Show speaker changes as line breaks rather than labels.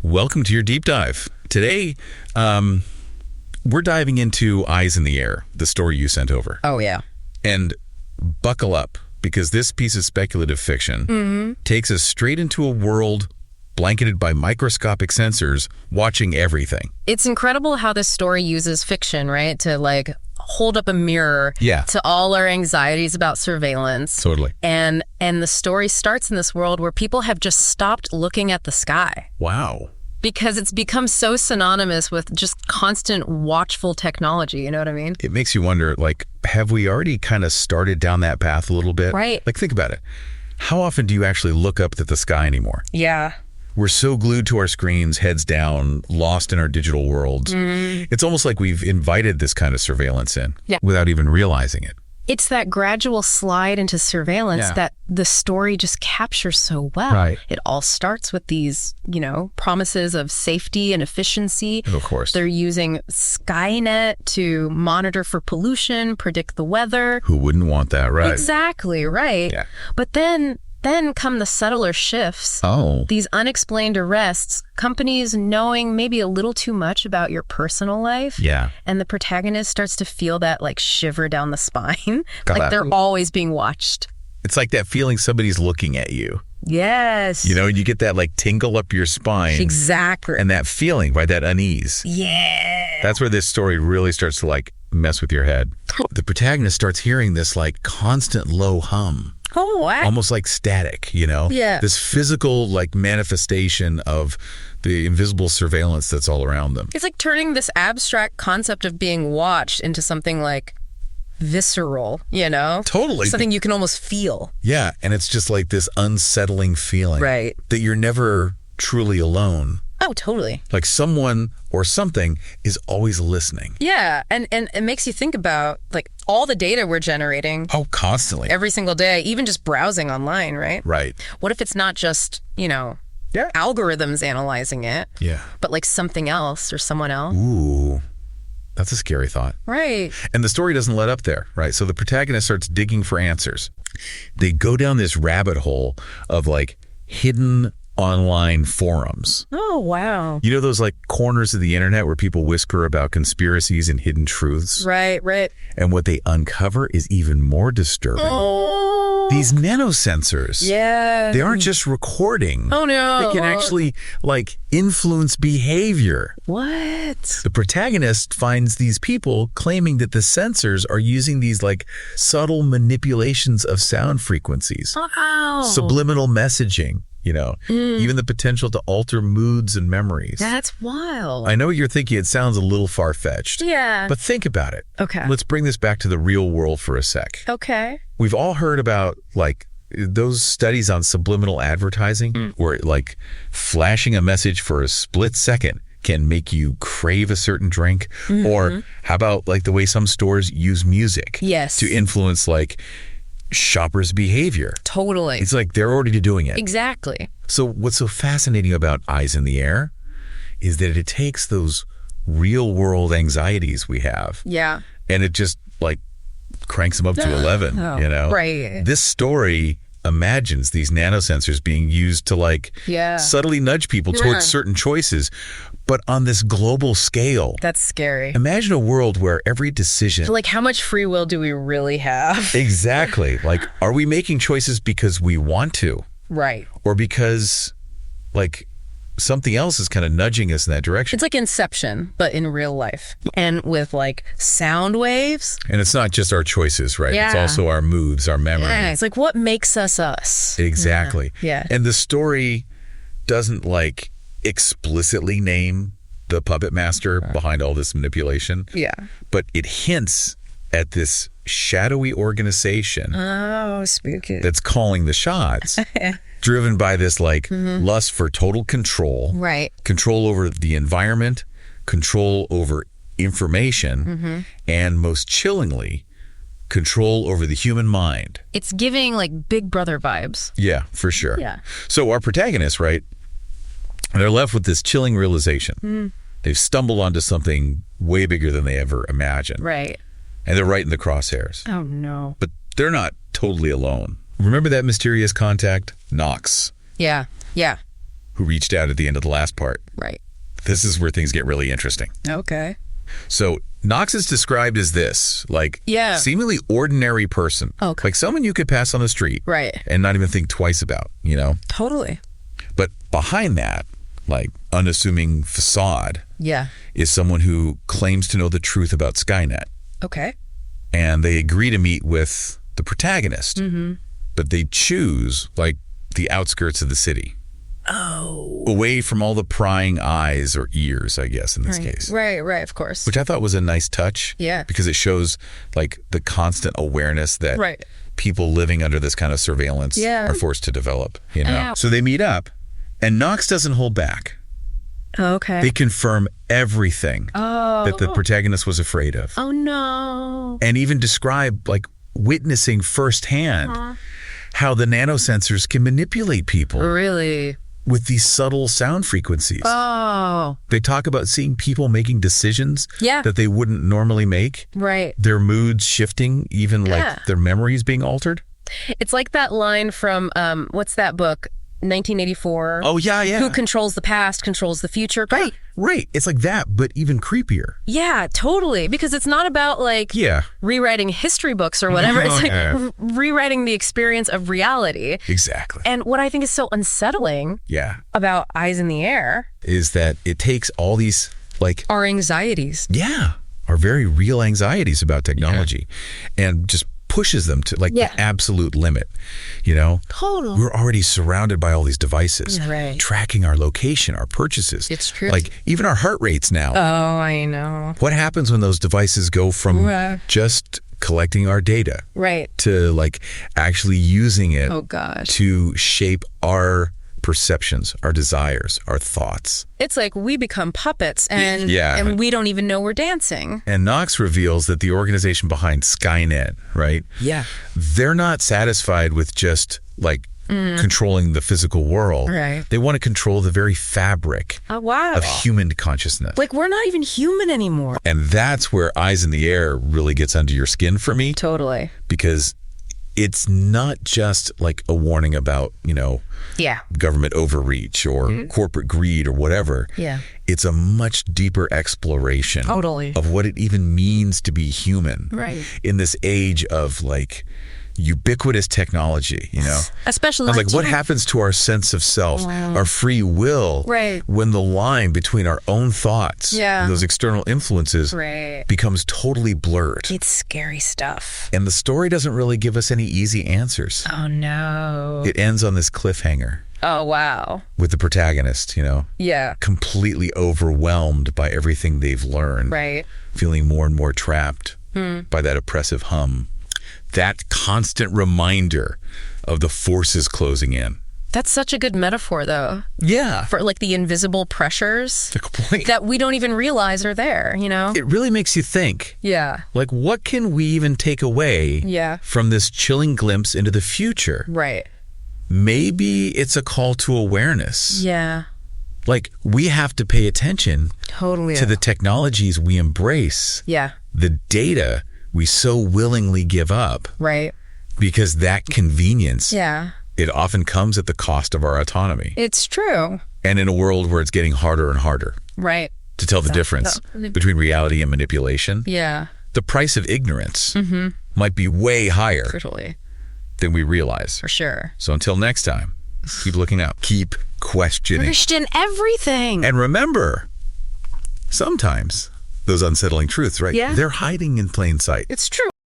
Welcome to your deep dive. Today, we're diving into Eyes in the Air, the story you sent over.
Oh, yeah.
And buckle up, because this piece of speculative fiction takes us straight into a world blanketed by microscopic sensors watching everything.
It's incredible how this story uses fiction, right? To like hold up a mirror to all our anxieties about surveillance.
Totally.
And the story starts in this world where people have just stopped looking at the sky.
Wow.
Because it's become so synonymous with just constant watchful technology, you know what I mean?
It makes you wonder, like, have we already kind of started down that path a little bit?
Right.
Like, think about it. How often do you actually look up at the sky anymore?
Yeah.
We're so glued to our screens, heads down, lost in our digital worlds. It's almost like we've invited this kind of surveillance in without even realizing it.
It's that gradual slide into surveillance that the story just captures so well.
Right.
It all starts with these, promises of safety and efficiency.
Of course.
They're using Skynet to monitor for pollution, predict the weather.
Who wouldn't want that, right?
Exactly, right.
Yeah.
But then come the subtler shifts.
Oh.
These unexplained arrests, companies knowing maybe a little too much about your personal life.
Yeah.
And the protagonist starts to feel that like shiver down the spine.
Got that.
They're always being watched.
It's like that feeling somebody's looking at you.
Yes.
You get that like tingle up your spine.
Exactly.
And that feeling, right? That unease.
Yeah.
That's where this story really starts to like mess with your head. The protagonist starts hearing this like constant low hum.
Oh, wow.
Almost like static, Yeah. This physical like manifestation of the invisible surveillance that's all around them.
It's like turning this abstract concept of being watched into something like visceral,
Totally.
Something you can almost feel.
Yeah, and it's just like this unsettling feeling.
Right.
That you're never truly alone.
Oh, totally.
Like someone or something is always listening.
Yeah, and it makes you think about like all the data we're generating.
Oh, constantly.
Every single day, even just browsing online, right?
Right.
What if it's not just, algorithms analyzing it?
Yeah.
But like something else or someone else?
Ooh. That's a scary thought.
Right.
And the story doesn't let up there, right? So the protagonist starts digging for answers. They go down this rabbit hole of like hidden online forums.
Oh, wow.
You know those like corners of the internet where people whisper about conspiracies and hidden truths?
Right.
And what they uncover is even more disturbing.
Oh.
These nanosensors.
Yeah.
They aren't just recording.
Oh, no.
They can actually like influence behavior.
What?
The protagonist finds these people claiming that the sensors are using these like subtle manipulations of sound frequencies.
Wow.
Subliminal messaging. Even the potential to alter moods and memories.
That's wild.
I know what you're thinking. It sounds a little far-fetched.
Yeah.
But think about it.
Okay.
Let's bring this back to the real world for a sec.
Okay.
We've all heard about like those studies on subliminal advertising where like flashing a message for a split second can make you crave a certain drink. Or how about like the way some stores use music to influence like shoppers' behavior.
Totally.
It's like they're already doing it.
Exactly.
So what's so fascinating about Eyes in the Air is that it takes those real world anxieties we have.
Yeah.
And it just like cranks them up to 11,
Right.
This story imagines these nanosensors being used to like subtly nudge people towards certain choices, but on this global scale.
That's scary.
Imagine a world where every decision...
Like, how much free will do we really have?
Exactly. Like, are we making choices because we want to?
Right.
Or because, like, something else is kind of nudging us in that direction?
It's like Inception, but in real life. And with, like, sound waves.
And it's not just our choices, right?
Yeah.
It's also our moods, our memories.
Yeah, it's like, what makes us us?
Exactly.
Yeah.
And the story doesn't, like, explicitly name the puppet master behind all this manipulation.
Yeah.
But it hints at this shadowy organization
spooky.
that's calling the shots, driven by this like lust for total control,
right?
Control over the environment, control over information, and most chillingly, control over the human mind.
It's giving like Big Brother vibes.
Yeah, for sure.
Yeah.
So our protagonists, right, they're left with this chilling realization. They've stumbled onto something way bigger than they ever imagined.
Right.
And they're right in the crosshairs.
Oh, no.
But they're not totally alone. Remember that mysterious contact, Knox?
Yeah. Yeah.
who reached out at the end of the last part.
Right.
This is where things get really interesting.
Okay.
So Knox is described as this, like, seemingly ordinary person.
Okay.
Like someone you could pass on the street.
Right.
And not even think twice about, you know?
Totally.
But behind that, like, unassuming facade is someone who claims to know the truth about Skynet.
Okay.
And they agree to meet with the protagonist. But they choose, like, the outskirts of the city.
Oh.
Away from all the prying eyes or ears, I guess, in this case.
Right, of course.
Which I thought was a nice touch.
Yeah.
Because it shows, like, the constant awareness that people living under this kind of surveillance are forced to develop, you know? So they meet up, and Knox doesn't hold back.
Okay.
They confirm everything that the protagonist was afraid of.
Oh, no.
And even describe, like, witnessing firsthand how the nanosensors can manipulate people.
Really?
With these subtle sound frequencies.
Oh.
They talk about seeing people making decisions that they wouldn't normally make.
Right.
Their moods shifting, even like their memories being altered.
It's like that line from, what's that book? 1984.
Oh, yeah.
Who controls the past, controls the future.
Right. It's like that, but even creepier.
Yeah, totally. Because it's not about like rewriting history books or whatever. It's like rewriting the experience of reality.
Exactly.
And what I think is so unsettling about Eyes in the Air
is that it takes all these, like,
our anxieties.
Yeah. Our very real anxieties about technology and just pushes them to like the absolute limit, you know?
Totally.
We're already surrounded by all these devices, tracking our location, our purchases.
It's true.
Like even our heart rates now.
Oh, I know.
What happens when those devices go from just collecting our data to like actually using it to shape our perceptions, our desires, our thoughts?
It's like we become puppets and we don't even know we're dancing.
And Knox reveals that the organization behind Skynet, right?
Yeah.
They're not satisfied with just like controlling the physical world.
Right.
They want to control the very fabric of human consciousness.
Like we're not even human anymore.
And that's where Eyes in the Air really gets under your skin for me.
Totally.
Because it's not just like a warning about, you know, government overreach or corporate greed or whatever.
Yeah.
It's a much deeper exploration of what it even means to be human.
Right.
In this age of like ubiquitous technology, you know?
Especially
like what happens to our sense of self, our free will, when the line between our own thoughts and those external influences becomes totally blurred.
It's scary stuff.
And the story doesn't really give us any easy answers.
Oh, no.
It ends on this cliffhanger.
Oh, wow.
With the protagonist, you know?
Yeah.
Completely overwhelmed by everything they've learned.
Right.
Feeling more and more trapped by that oppressive hum. That constant reminder of the forces closing in.
That's such a good metaphor, though.
Yeah.
For like the invisible pressures that we don't even realize are there, you know?
It really makes you think.
Yeah.
Like, what can we even take away from this chilling glimpse into the future?
Right.
Maybe it's a call to awareness.
Yeah.
Like, we have to pay attention to the technologies we embrace.
Yeah.
The data we so willingly give up.
Right.
Because that convenience, it often comes at the cost of our autonomy.
It's true.
And in a world where it's getting harder and harder.
Right.
To tell the difference between reality and manipulation.
Yeah.
The price of ignorance might be way higher than we realize.
For sure.
So until next time, keep looking out. Keep questioning.
Question everything.
And remember, sometimes those unsettling truths, right?
Yeah.
They're hiding in plain sight.
It's true.